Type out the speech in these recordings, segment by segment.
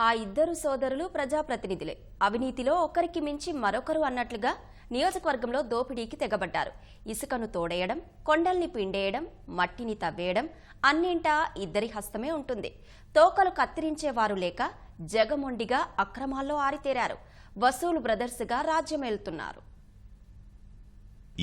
ఆ ఇద్దరు సోదరులు ప్రజాప్రతినిధులే. అవినీతిలో ఒకరికి మించి మరొకరు అన్నట్లుగా నియోజకవర్గంలో దోపిడీకి తెగబడ్డారు. ఇసుకను తోడేయడం, కొండల్ని పిండేయడం, మట్టిని తవ్వేయడం అన్నింటా ఇద్దరి హస్తమే ఉంటుంది. తోకలు కత్తిరించేవారు లేక జగమొండిగా అక్రమాల్లో ఆరితేరారు. వసూలు బ్రదర్స్గా రాజ్యమేలుతున్నారు.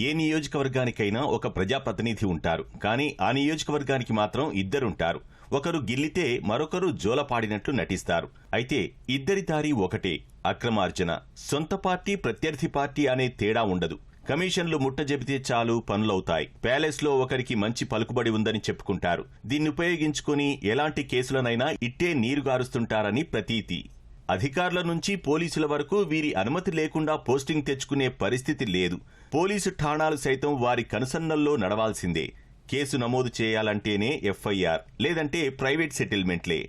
ఏ నియోజకవర్గానికైనా ఒక ప్రజాప్రతినిధి ఉంటారు. కానీ ఆ నియోజకవర్గానికి మాత్రం ఇద్దరుంటారు. ఒకరు గిల్లితే మరొకరు జోలపాడినట్లు నటిస్తారు. అయితే ఇద్దరి దారి ఒకటే, అక్రమార్జన. సొంత పార్టీ ప్రత్యర్థి పార్టీ అనే తేడా ఉండదు. కమిషన్లు ముట్టజెబితే చాలు పనులవుతాయి. ప్యాలెస్ లో ఒకరికి మంచి పలుకుబడి ఉందని చెప్పుకుంటారు. దీన్ని ఉపయోగించుకుని ఎలాంటి కేసులనైనా ఇట్టే నీరుగారుస్తుంటారని ప్రతీతి. అధికారుల నుంచి పోలీసుల వరకు వీరి అనుమతి లేకుండా పోస్టింగ్ తెచ్చుకునే పరిస్థితి లేదు. పోలీసు ఠాణాలు సైతం వారి కనుసన్నల్లో నడవాల్సిందే. కేసు నమోదు చేయాలంటేనే ఎఫ్ఐఆర్, లేదంటే ప్రైవేట్ సెటిల్మెంట్లే.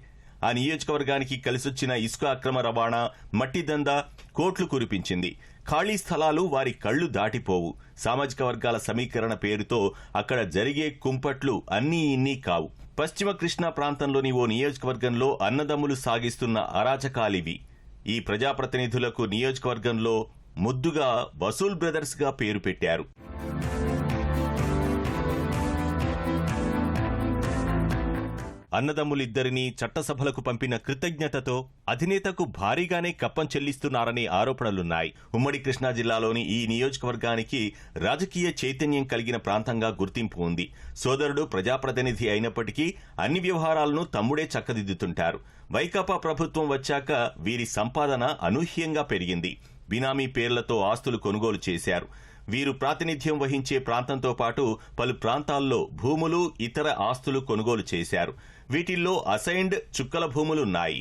ఆ నియోజకవర్గానికి కలిసొచ్చిన ఇసుక అక్రమ రవాణా, మట్టి దందా కోట్లు కురిపించింది. ఖాళీ స్థలాలు వారి కళ్లు దాటిపోవు. సామాజిక వర్గాల సమీకరణ పేరుతో అక్కడ జరిగే కుంపట్లు అన్నీ ఇన్నీ కావు. పశ్చిమ కృష్ణా ప్రాంతంలోని ఓ నియోజకవర్గంలో అన్నదమ్ములు సాగిస్తున్న అరాచకాలివి. ఈ ప్రజాప్రతినిధులకు నియోజకవర్గంలో ముద్దుగా వసూల్ బ్రదర్స్ గా పేరు పెట్టారు. అన్నదమ్ములిద్దరినీ చట్టసభలకు పంపిన కృతజ్ఞతతో అధినేతకు భారీగానే కప్పం చెల్లిస్తున్నారనే ఆరోపణలున్నాయి. ఉమ్మడి కృష్ణా జిల్లాలోని ఈ నియోజకవర్గానికి రాజకీయ చైతన్యం కలిగిన ప్రాంతంగా గుర్తింపు ఉంది. సోదరుడు ప్రజాప్రతినిధి అయినప్పటికీ అన్ని వ్యవహారాలను తమ్ముడే చక్కదిద్దుతుంటారు. వైకాపా ప్రభుత్వం వచ్చాక వీరి సంపాదన అనూహ్యంగా పెరిగింది. బినామీ పేర్లతో ఆస్తులు కొనుగోలు చేశారు. వీరు ప్రాతినిధ్యం వహించే ప్రాంతంతో పాటు పలు ప్రాంతాల్లో భూములు, ఇతర ఆస్తులు కొనుగోలు చేశారు. వీటిల్లో అసైన్డ్ చుక్కల భూములున్నాయి.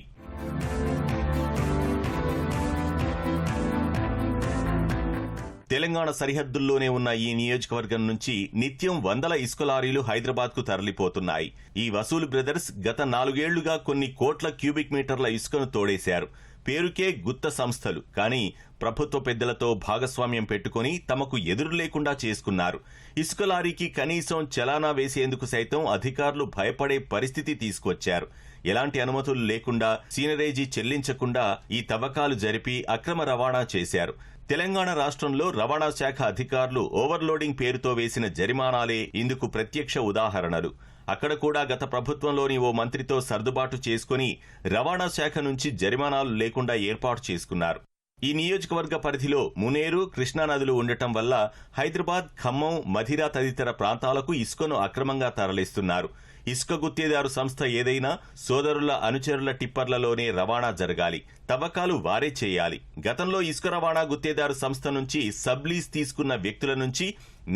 తెలంగాణ సరిహద్దుల్లోనే ఉన్న ఈ నియోజకవర్గం నుంచి నిత్యం వందల ఇసుక లారీలు హైదరాబాద్కు తరలిపోతున్నాయి. ఈ వసూలు బ్రదర్స్ గత 4 ఏళ్లుగా కొన్ని కోట్ల క్యూబిక్ మీటర్ల ఇసుకను తోడేశారు. పేరుకే గుత్త సంస్థలు, కానీ ప్రభుత్వ పెద్దలతో భాగస్వామ్యం పెట్టుకుని తమకు ఎదురు లేకుండా చేసుకున్నారు. ఇసుక లారీకి కనీసం చలానా వేసేందుకు సైతం అధికారులు భయపడే పరిస్థితి తీసుకొచ్చారు. ఎలాంటి అనుమతులు లేకుండా, సీనరేజీ చెల్లించకుండా ఈ తవ్వకాలు జరిపి అక్రమ రవాణా చేశారు. తెలంగాణ రాష్ట్రంలో రవాణా శాఖ అధికారులు ఓవర్లోడింగ్ పేరుతో వేసిన జరిమానాలే ఇందుకు ప్రత్యక్ష ఉదాహరణలు. అక్కడ కూడా గత ప్రభుత్వంలోని ఓ మంత్రితో సర్దుబాటు చేసుకుని రవాణా శాఖ నుంచి జరిమానాలు లేకుండా ఏర్పాటు చేసుకున్నారు. ఈ నియోజకవర్గ పరిధిలో మునేరు, కృష్ణానదులు ఉండటం వల్ల హైదరాబాద్, ఖమ్మం, మధిర తదితర ప్రాంతాలకు ఇసుకను అక్రమంగా తరలిస్తున్నారు. ఇసుక గుత్తేదారు సంస్థ ఏదైనా సోదరుల అనుచరుల టిప్పర్లలోనే రవాణా జరగాలి. తవ్వకాలు వారే చేయాలి. గతంలో ఇసుక రవాణా గుత్తేదారు సంస్థ నుంచి సబ్లీజ్ తీసుకున్న వ్యక్తుల నుంచి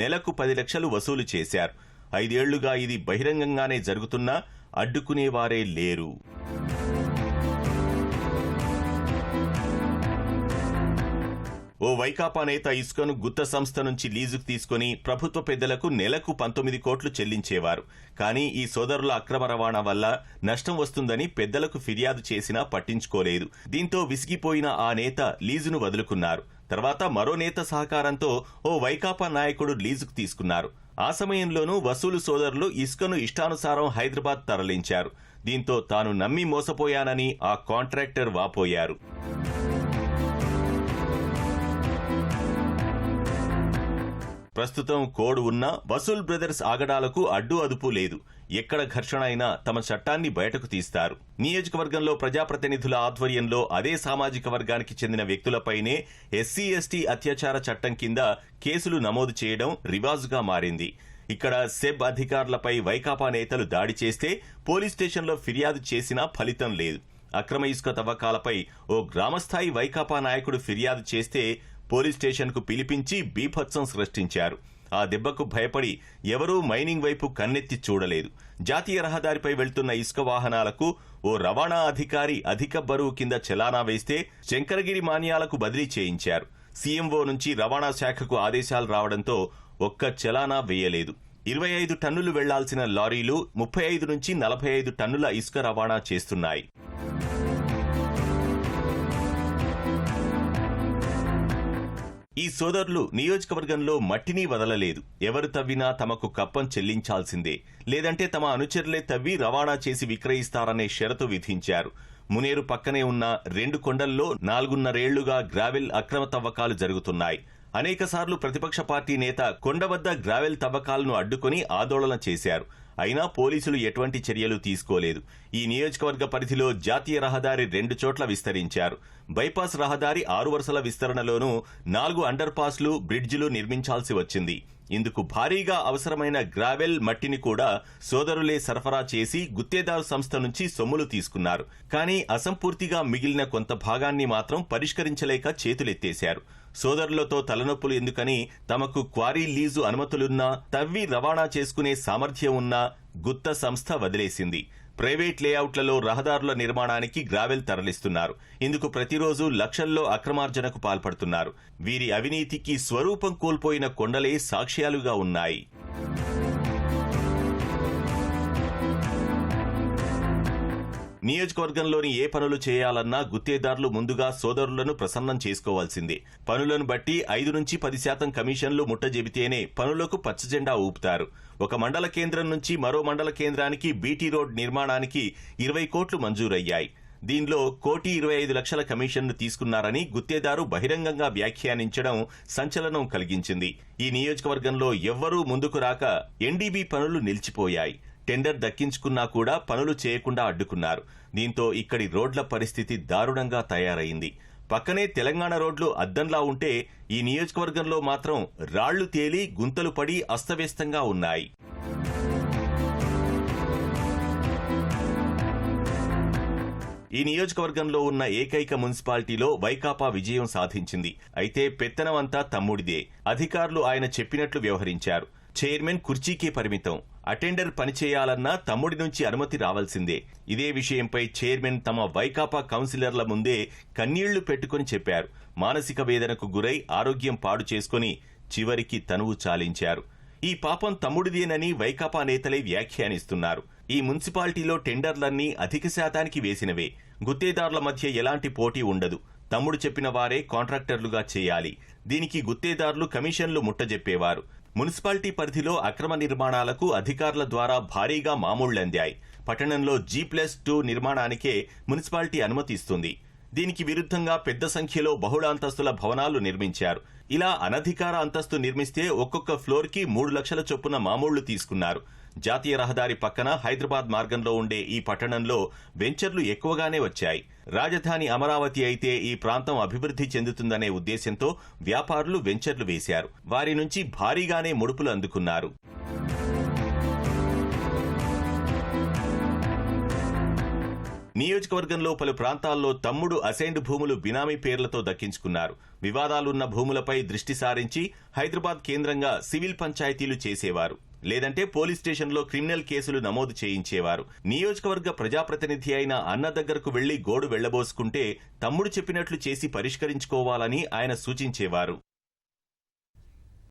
నెలకు 10 లక్షలు వసూలు చేశారు. 5 ఏళ్లుగా ఇది బహిరంగంగానే జరుగుతున్నా అడ్డుకునేవారే లేరు. ఓ వైకాపా నేత ఇసుకను గుత్త సంస్థ నుంచి లీజుకు తీసుకుని ప్రభుత్వ పెద్దలకు నెలకు 19 కోట్లు చెల్లించేవారు. కానీ ఈ సోదరుల అక్రమ రవాణా వల్ల నష్టం వస్తుందని పెద్దలకు ఫిర్యాదు చేసినా పట్టించుకోలేదు. దీంతో విసిగిపోయిన ఆ నేత లీజును వదులుకున్నారు. తర్వాత మరో నేత సహకారంతో ఓ వైకాపా నాయకుడు లీజుకు తీసుకున్నారు. ఆ సమయంలోనూ వసూలు సోదరులు ఇసుకను ఇష్టానుసారం హైదరాబాద్ తరలించారు. దీంతో తాను నమ్మి మోసపోయానని ఆ కాంట్రాక్టర్ వాపోయారు. ప్రస్తుతం కోడ్ ఉన్నా వసూల్ బ్రదర్స్ ఆగడాలకు అడ్డు అదుపు లేదు. ఎక్కడ ఘర్షణ అయినా తమ చట్టాన్ని బయటకు తీస్తారు. నియోజకవర్గంలో ప్రజాప్రతినిధుల ఆధ్వర్యంలో అదే సామాజిక వర్గానికి చెందిన వ్యక్తులపైనే ఎస్సీ ఎస్టీ అత్యాచార చట్టం కింద కేసులు నమోదు చేయడం రివాజుగా మారింది. ఇక్కడ సెబ్ అధికారులపై వైకాపా నేతలు దాడి చేస్తే పోలీస్ స్టేషన్లో ఫిర్యాదు చేసినా ఫలితం లేదు. అక్రమ ఇసుక తవ్వకాలపై ఓ గ్రామస్థాయి వైకాపా నాయకుడు ఫిర్యాదు చేస్తే పోలీస్ స్టేషన్కు పిలిపించి బీభత్సం సృష్టించారు. ఆ దెబ్బకు భయపడి ఎవరూ మైనింగ్ వైపు కన్నెత్తి చూడలేదు. జాతీయ రహదారిపై వెళ్తున్న ఇసుక వాహనాలకు ఓ రవాణా అధికారి అధిక బరువు కింద చలానా వేస్తే శంకరగిరి మాన్యాలకు బదిలీ చేయించారు. సీఎంఓ నుంచి రవాణా శాఖకు ఆదేశాలు రావడంతో ఒక్క చలానా వేయలేదు. 25 టన్నులు వెళ్లాల్సిన లారీలు 35 నుంచి 45 టన్నుల ఇసుక రవాణా చేస్తున్నాయి. ఈ సోదరులు నియోజకవర్గంలో మట్టిని వదలలేదు. ఎవరు తవ్వినా తమకు కప్పం చెల్లించాల్సిందే, లేదంటే తమ అనుచరులే తవ్వి రవాణా చేసి విక్రయిస్తారనే షరతు విధించారు. మునేరు పక్కనే ఉన్న 2 కొండల్లో 4.5 ఏళ్లుగా గ్రావెల్ అక్రమ తవ్వకాలు జరుగుతున్నాయి. అనేకసార్లు ప్రతిపక్ష పార్టీ నేత కొండ వద్ద గ్రావెల్ తవ్వకాలను అడ్డుకొని ఆందోళన చేశారు. అయినా పోలీసులు ఎటువంటి చర్యలు తీసుకోలేదు. ఈ నియోజకవర్గ పరిధిలో జాతీయ రహదారి 2 చోట్ల విస్తరించారు. బైపాస్ రహదారి 6 వరుసల విస్తరణలోనూ 4 అండర్ పాస్లు, బ్రిడ్జిలు నిర్మించాల్సి వచ్చింది. ఇందుకు భారీగా అవసరమైన గ్రావెల్, మట్టిని కూడా సోదరులే సరఫరా చేసి గుత్తేదారు సంస్థ నుంచి సొమ్ములు తీసుకున్నారు. కానీ అసంపూర్తిగా మిగిలిన కొంత భాగాన్ని మాత్రం పరిష్కరించలేక చేతులెత్తేశారు. సోదరులతో తలనొప్పులు ఎందుకని తమకు క్వారీ లీజు అనుమతులున్నా, తవ్వి రవాణా చేసుకునే సామర్థ్యం ఉన్నా గుత్త సంస్థ వదిలేసింది. ప్రైవేట్ లేఅవుట్లలో రహదారుల నిర్మాణానికి గ్రావెల్ తరలిస్తున్నారు. ఇందుకు ప్రతిరోజు లక్షల్లో అక్రమార్జనకు పాల్పడుతున్నారు. వీరి అవినీతికి స్వరూపం కోల్పోయిన కొండలే సాక్ష్యాలుగా ఉన్నాయి. నియోజకవర్గంలోని ఏ పనులు చేయాలన్నా గుత్తేదారులు ముందుగా సోదరులను ప్రసన్నం చేసుకోవాల్సిందే. పనులను బట్టి 5 నుంచి 10% కమిషన్లు ముట్టజెబితేనే పనులకు పచ్చజెండా ఊపుతారు. ఒక మండల కేంద్రం నుంచి మరో మండల కేంద్రానికి బీటీ రోడ్ నిర్మాణానికి 20 కోట్లు మంజూరయ్యాయి. దీనిలో 1,25,00,000 కమిషన్ను తీసుకున్నారని గుత్తేదారు బహిరంగంగా వ్యాఖ్యానించడం సంచలనం కలిగించింది. ఈ నియోజకవర్గంలో ఎవ్వరూ ముందుకు రాక ఎన్డీబీ పనులు నిలిచిపోయాయి. టెండర్ దక్కించుకున్నా కూడా పనులు చేయకుండా అడ్డుకున్నారు. దీంతో ఇక్కడి రోడ్ల పరిస్థితి దారుణంగా తయారైంది. పక్కనే తెలంగాణ రోడ్లు అద్దంలా ఉంటే ఈ నియోజకవర్గంలో మాత్రం రాళ్లు తేలి గుంతలు పడి అస్తవ్యస్తంగా ఉన్నాయి. ఈ నియోజకవర్గంలో ఉన్న ఏకైక మున్సిపాలిటీలో వైకాపా విజయం సాధించింది. అయితే పెత్తనమంతా తమ్ముడిదే. అధికారులు ఆయన చెప్పినట్లు వ్యవహరించారు. చైర్మన్ కుర్చీకే పరిమితం. అటెండర్ పనిచేయాలన్నా తమ్ముడి నుంచి అనుమతి రావాల్సిందే. ఇదే విషయంపై చైర్మన్ తమ వైకాపా కౌన్సిలర్ల ముందే కన్నీళ్లు పెట్టుకుని చెప్పారు. మానసిక వేదనకు గురై ఆరోగ్యం పాడు చేసుకుని చివరికి తనువు చాలించారు. ఈ పాపం తమ్ముడిదేనని వైకాపా నేతలే వ్యాఖ్యానిస్తున్నారు. ఈ మున్సిపాలిటీలో టెండర్లన్నీ అధిక శాతానికి వేసినవే. గుత్తేదారుల మధ్య ఎలాంటి పోటీ ఉండదు. తమ్ముడు చెప్పిన వారే కాంట్రాక్టర్లుగా చేయాలి. దీనికి గుత్తేదారులు కమిషన్లు ముట్టజెప్పేవారు. మున్సిపాలిటీ పరిధిలో అక్రమ నిర్మాణాలకు అధికారుల ద్వారా భారీగా మామూళ్లందాయి. పట్టణంలో G+2 నిర్మాణానికే మున్సిపాలిటీ అనుమతి ఇస్తుంది. దీనికి విరుద్ధంగా పెద్ద సంఖ్యలో బహుళ అంతస్తుల భవనాలు నిర్మించారు. ఇలా అనధికార అంతస్తు నిర్మిస్తే ఒక్కొక్క ఫ్లోర్కి 3 లక్షల చొప్పున మామూళ్లు తీసుకున్నారు. జాతీయ రహదారి పక్కన హైదరాబాద్ మార్గంలో ఉండే ఈ పట్టణంలో వెంచర్లు ఎక్కువగానే వచ్చాయి. రాజధాని అమరావతి అయితే ఈ ప్రాంతం అభివృద్ధి చెందుతుందనే ఉద్దేశంతో వ్యాపారులు వెంచర్లు వేశారు. వారి నుంచి భారీగానే ముడుపులు అందుకున్నారు. నియోజకవర్గంలో పలు ప్రాంతాల్లో తమ్ముడు అసైన్డ్ భూములు బినామీ పేర్లతో దక్కించుకున్నారు. వివాదాలున్న భూములపై దృష్టి సారించి హైదరాబాద్ కేంద్రంగా సివిల్ పంచాయతీలు చేసేవారు. లేదంటే పోలీస్ స్టేషన్లో క్రిమినల్ కేసులు నమోదు చేయించేవారు. నియోజకవర్గ ప్రజాప్రతినిధి అయిన అన్న దగ్గరకు వెళ్లి గోడు వెళ్లబోసుకుంటే తమ్ముడు చెప్పినట్లు చేసి పరిష్కరించుకోవాలని ఆయన సూచించేవారు.